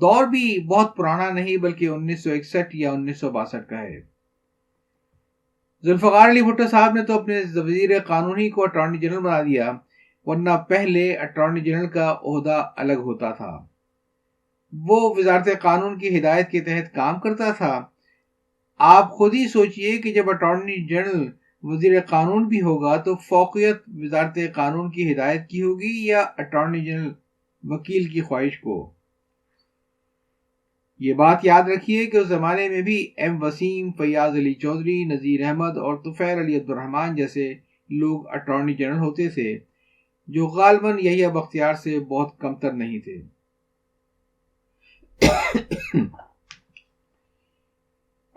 دور بھی بہت پرانا نہیں بلکہ 1961 یا 1962 کا ہے۔ ذوالفقار علی بھٹو صاحب نے تو اپنے وزیر قانونی کو اٹارنی جنرل بنا دیا، ورنہ پہلے اٹارنی جنرل کا عہدہ الگ ہوتا تھا۔ وہ وزارت قانون کی ہدایت کے تحت کام کرتا تھا۔ آپ خود ہی سوچئے کہ جب اٹارنی جنرل وزیر قانون بھی ہوگا تو فوقیت وزارت قانون کی ہدایت کی ہوگی یا اٹارنی جنرل وکیل کی خواہش کو؟ یہ بات یاد رکھیے کہ اس زمانے میں بھی ایم وسیم، فیاض علی چودھری، نذیر احمد اور طفیل علی عبدالرحمان جیسے لوگ اٹارنی جنرل ہوتے تھے، جو غالباً یحییٰ بختیار سے بہت کمتر نہیں تھے۔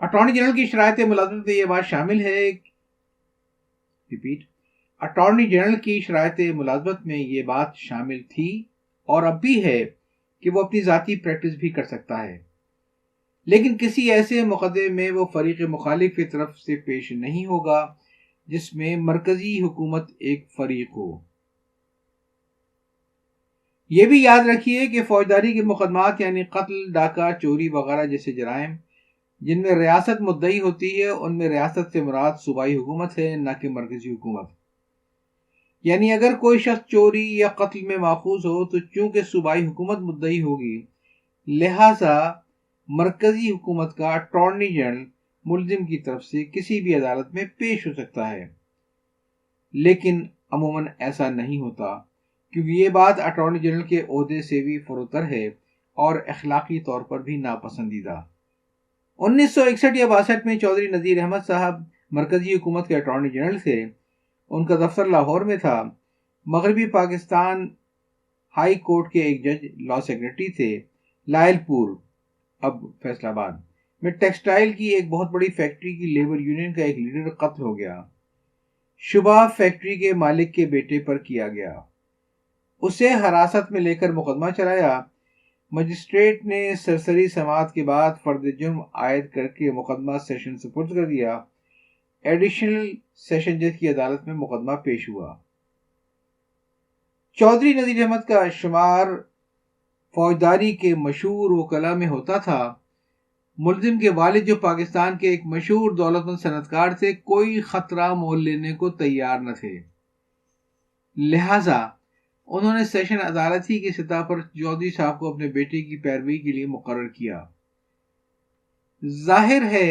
اٹارنی جنرل کی شرائط ملازمت میں یہ بات شامل ہے اٹارنی جنرل کی شرائط ملازمت میں یہ بات شامل تھی اور اب بھی ہے کہ وہ اپنی ذاتی پریکٹس بھی کر سکتا ہے، لیکن کسی ایسے مقدمے میں وہ فریق مخالف کی طرف سے پیش نہیں ہوگا جس میں مرکزی حکومت ایک فریق ہو۔ یہ بھی یاد رکھیے کہ فوجداری کے مقدمات یعنی قتل، ڈاکہ، چوری وغیرہ جیسے جرائم جن میں ریاست مدعی ہوتی ہے، ان میں ریاست سے مراد صوبائی حکومت ہے، نہ کہ مرکزی حکومت۔ یعنی اگر کوئی شخص چوری یا قتل میں ماخوذ ہو تو چونکہ صوبائی حکومت مدعی ہوگی، لہذا مرکزی حکومت کا اٹارنی جنرل ملزم کی طرف سے کسی بھی عدالت میں پیش ہو سکتا ہے، لیکن عموماً ایسا نہیں ہوتا، کیونکہ یہ بات اٹارنی جنرل کے عہدے سے بھی فروتر ہے اور اخلاقی طور پر بھی ناپسندیدہ۔ 1961 یا 62 میں چودھری نذیر احمد صاحب مرکزی حکومت کے اٹارنی جنرل تھے۔ ان کا دفتر لاہور میں تھا۔ مغربی پاکستان ہائی کورٹ کے ایک جج لا سیکرٹری تھے۔ لائل پور، اب فیصل آباد میں ٹیکسٹائل کی ایک بہت بڑی فیکٹری کی لیبر یونین کا ایک لیڈر قتل ہو گیا۔ شبہ فیکٹری کے مالک کے بیٹے پر کیا گیا۔ اسے حراست میں لے کر مقدمہ چلایا۔ مجسٹریٹ نے سرسری سماعت کے بعد فرد جرم عائد کر کے مقدمہ سیشن سپرد کر دیا۔ ایڈیشنل سیشن جج کی عدالت میں مقدمہ پیش ہوا۔ چودھری نذیر احمد کا شمار فوجداری کے مشہور وکلاء میں ہوتا تھا۔ ملزم کے والد جو پاکستان کے ایک مشہور دولت مند صنعتکار تھے، کوئی خطرہ مول لینے کو تیار نہ تھے، لہذا انہوں نے سیشن عدالت ہی کی سطح پر چودھری صاحب کو اپنے بیٹے کی پیروی کے لیے مقرر کیا۔ ظاہر ہے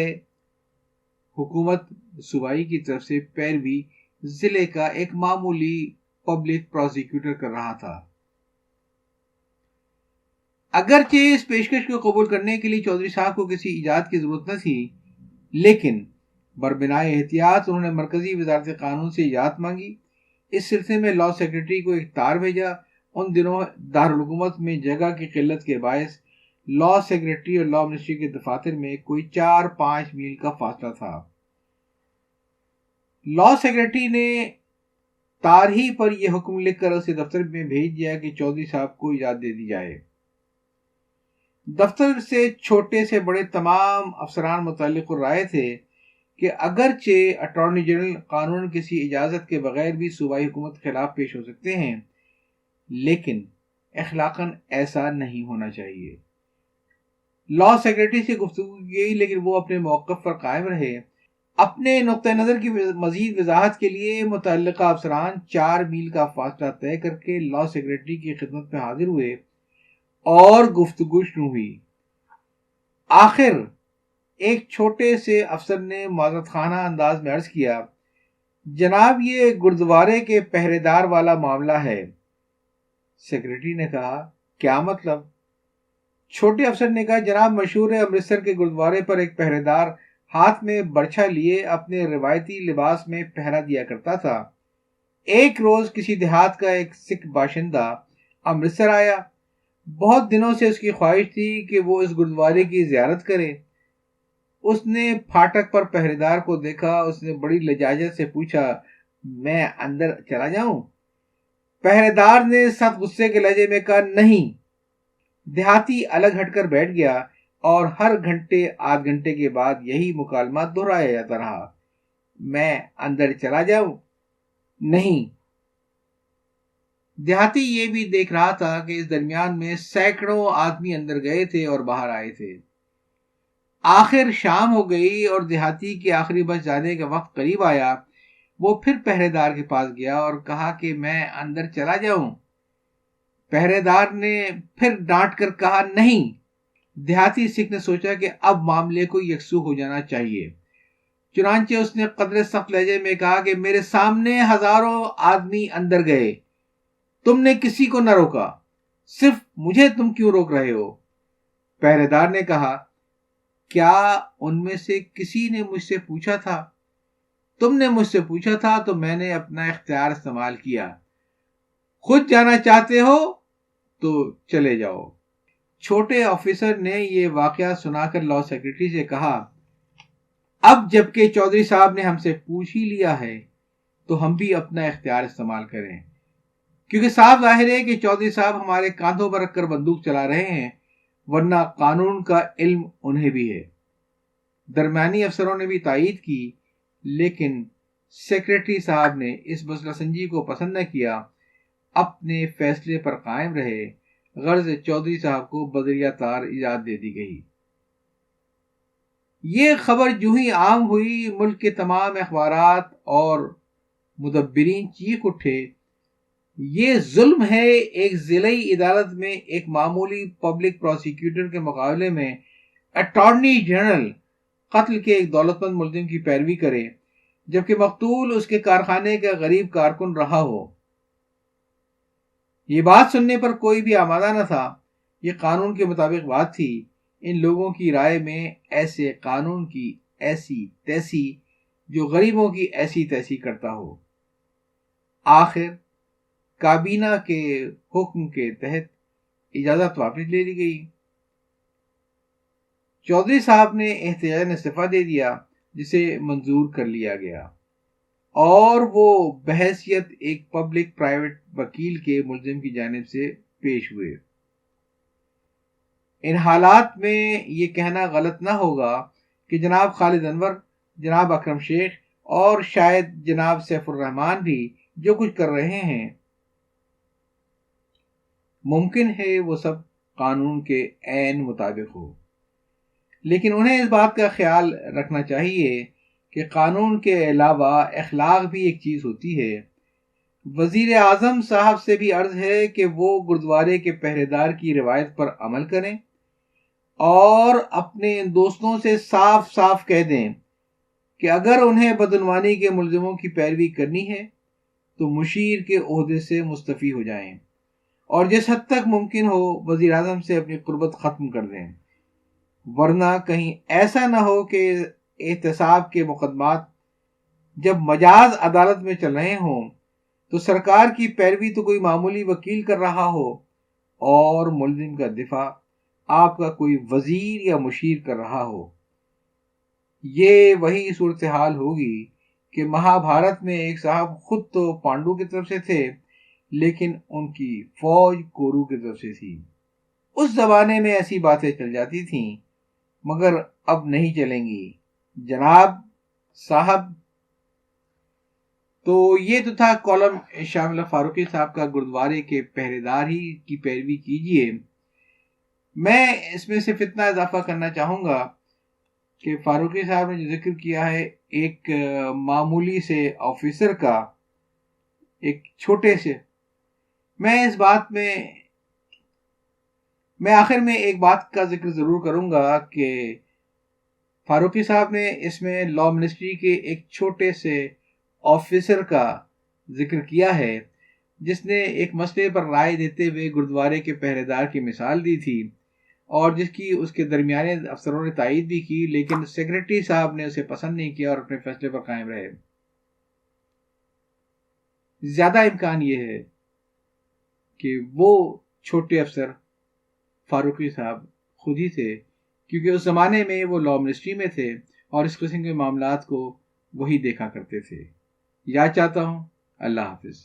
حکومت صوبائی کی طرف سے پیروی ضلع کا ایک معمولی پبلک پروسیکیوٹر کر رہا تھا۔ اگرچہ اس پیشکش کو قبول کرنے کے لیے چودھری صاحب کو کسی ایجاد کی ضرورت نہ تھی، لیکن بربنائے احتیاط انہوں نے مرکزی وزارت قانون سے ایجاد مانگی۔ اس سلسلے میں لا سیکرٹری کو ایک تار بھیجا۔ ان دنوں دارالحکومت میں جگہ کی قلت کے باعث لا سیکرٹری اور لا منسٹری کے دفاتر میں کوئی 4-5 میل کا فاصلہ تھا۔ لا سیکرٹری نے تار ہی پر یہ حکم لکھ کر اسے دفتر میں بھیج دیا کہ چودھری صاحب کو اجازت دے دی جائے۔ دفتر سے چھوٹے سے بڑے تمام افسران متعلق رائے تھے کہ اگرچہ اٹارنی جنرل قانون کسی اجازت کے بغیر بھی صوبائی حکومت کے خلاف پیش ہو سکتے ہیں، لیکن اخلاقاً ایسا نہیں ہونا چاہیے۔ لا سیکرٹری سے گفتگو کی، لیکن وہ اپنے موقف پر قائم رہے۔ اپنے نقطہ نظر کی مزید وضاحت کے لیے متعلقہ افسران 4 میل کا فاصلہ طے کر کے لا سیکرٹری کی خدمت میں حاضر ہوئے اور گفتگو شروع ہوئی۔ آخر ایک چھوٹے سے افسر نے معذرت خانہ انداز میں عرض کیا، جناب یہ گردوارے کے پہرے دار والا معاملہ ہے۔ سیکرٹری نے کہا، کیا مطلب؟ چھوٹے افسر نے کہا، جناب مشہور ہے امرتسر کے گردوارے پر ایک پہرے دار ہاتھ میں برچھا لیے اپنے روایتی لباس میں پہرا دیا کرتا تھا۔ ایک روز کسی دیہات کا ایک سکھ باشندہ امرتسر آیا۔ بہت دنوں سے اس کی خواہش تھی کہ وہ اس گردوارے کی زیارت کرے۔ اس نے پھاٹک پر پہرے دار کو دیکھا۔ اس نے بڑی لجاجت سے پوچھا، میں اندر چلا جاؤں؟ پہرے دار نے سخت غصے کے لہجے میں کہا، نہیں۔ دیہاتی الگ ہٹ کر بیٹھ گیا اور ہر گھنٹے آدھ گھنٹے کے بعد یہی مکالمہ دہرایا جاتا رہا، میں اندر چلا جاؤں؟ نہیں۔ دیہاتی یہ بھی دیکھ رہا تھا کہ اس درمیان میں سینکڑوں آدمی اندر گئے تھے اور باہر آئے تھے۔ آخر شام ہو گئی اور دیہاتی کے آخری بس جانے کا وقت قریب آیا۔ وہ پھر پہرے دار کے پاس گیا اور کہا کہ میں اندر چلا جاؤں۔ پہرے دار نے پھر ڈانٹ کر کہا نہیں۔ دیہاتی سکھ نے سوچا کہ اب معاملے کو یکسو ہو جانا چاہیے، چنانچہ اس نے قدرے سخت لہجے میں کہا کہ میرے سامنے ہزاروں آدمی اندر گئے، تم نے کسی کو نہ روکا، صرف مجھے تم کیوں روک رہے ہو؟ پہرے دار نے کہا کیا ان میں سے کسی نے مجھ سے پوچھا تھا؟ تم نے مجھ سے پوچھا تھا تو میں نے اپنا اختیار استعمال کیا، خود جانا چاہتے ہو تو چلے جاؤ۔ چھوٹے آفیسر نے یہ واقعہ سنا کر لاء سیکرٹری سے کہا اب جبکہ چودھری صاحب نے ہم سے پوچھ ہی لیا ہے تو ہم بھی اپنا اختیار استعمال کریں، کیونکہ صاف ظاہر ہے کہ چودھری صاحب ہمارے کاندھوں پر رکھ کر بندوق چلا رہے ہیں، ورنہ قانون کا علم انہیں بھی ہے۔ درمیانی افسروں نے بھی تائید کی، لیکن سیکرٹری صاحب نے اس مسئلہ سنجی کو پسند نہ کیا، اپنے فیصلے پر قائم رہے، غرض چودھری صاحب کو بذریعہ تار ایجاد دے دی گئی۔ یہ خبر جو ہی عام ہوئی، ملک کے تمام اخبارات اور مدبرین چیخ اٹھے یہ ظلم ہے، ایک ضلعی عدالت میں ایک معمولی پبلک پروسیکیوٹر کے مقابلے میں اٹارنی جنرل قتل کے ایک دولت مند ملزم کی پیروی کرے، جبکہ مقتول اس کے کارخانے کا غریب کارکن رہا ہو۔ یہ بات سننے پر کوئی بھی آمادہ نہ تھا، یہ قانون کے مطابق بات تھی۔ ان لوگوں کی رائے میں ایسے قانون کی ایسی تیسی جو غریبوں کی ایسی تیسی کرتا ہو۔ آخر کابینہ کے حکم کے تحت اجازت واپس لے لی گئی۔ چودھری صاحب نے احتجاجاً استعفیٰ دے دیا، جسے منظور کر لیا گیا، اور وہ بحیثیت ایک پبلک پرائیویٹ وکیل کے ملزم کی جانب سے پیش ہوئے۔ ان حالات میں یہ کہنا غلط نہ ہوگا کہ جناب خالد انور، جناب اکرم شیخ اور شاید جناب سیف الرحمان بھی جو کچھ کر رہے ہیں، ممکن ہے وہ سب قانون کے عین مطابق ہو، لیکن انہیں اس بات کا خیال رکھنا چاہیے کہ قانون کے علاوہ اخلاق بھی ایک چیز ہوتی ہے۔ وزیر اعظم صاحب سے بھی عرض ہے کہ وہ گردوارے کے پہرے دار کی روایت پر عمل کریں اور اپنے دوستوں سے صاف صاف کہہ دیں کہ اگر انہیں بدعنوانی کے ملزموں کی پیروی کرنی ہے تو مشیر کے عہدے سے مستعفی ہو جائیں اور جس حد تک ممکن ہو وزیر اعظم سے اپنی قربت ختم کر دیں، ورنہ کہیں ایسا نہ ہو کہ احتساب کے مقدمات جب مجاز عدالت میں چل رہے ہوں تو سرکار کی پیروی تو کوئی معمولی وکیل کر رہا ہو اور ملزم کا دفاع آپ کا کوئی وزیر یا مشیر کر رہا ہو۔ یہ وہی صورتحال ہوگی کہ مہابھارت میں ایک صاحب خود تو پانڈو کی طرف سے تھے، لیکن ان کی فوج کورو کی طرف سے تھی۔ اس زمانے میں ایسی باتیں چل جاتی تھیں، مگر اب نہیں چلیں گی جناب صاحب۔ تو یہ تو تھا کالم شاہ ملک فاروقی صاحب کا گردوارے کے پہرے دار ہی کی پیروی کیجیے۔ میں اس میں صرف اتنا اضافہ کرنا چاہوں گا کہ فاروقی صاحب نے جو ذکر کیا ہے ایک معمولی سے آفیسر کا، ایک چھوٹے سے، میں اس بات میں آخر میں ایک بات کا ذکر ضرور کروں گا کہ فاروقی صاحب نے اس میں لاء منسٹری کے ایک چھوٹے سے آفیسر کا ذکر کیا ہے، جس نے ایک مسئلے پر رائے دیتے ہوئے گردوارے کے پہرے دار کی مثال دی تھی اور جس کی اس کے درمیانے افسروں نے تائید بھی کی، لیکن سیکرٹری صاحب نے اسے پسند نہیں کیا اور اپنے فیصلے پر قائم رہے۔ زیادہ امکان یہ ہے کہ وہ چھوٹے افسر فاروقی صاحب خود ہی تھے، کیونکہ اس زمانے میں وہ لاء منسٹری میں تھے اور اس قسم کے معاملات کو وہی دیکھا کرتے تھے۔ یاد چاہتا ہوں۔ اللہ حافظ۔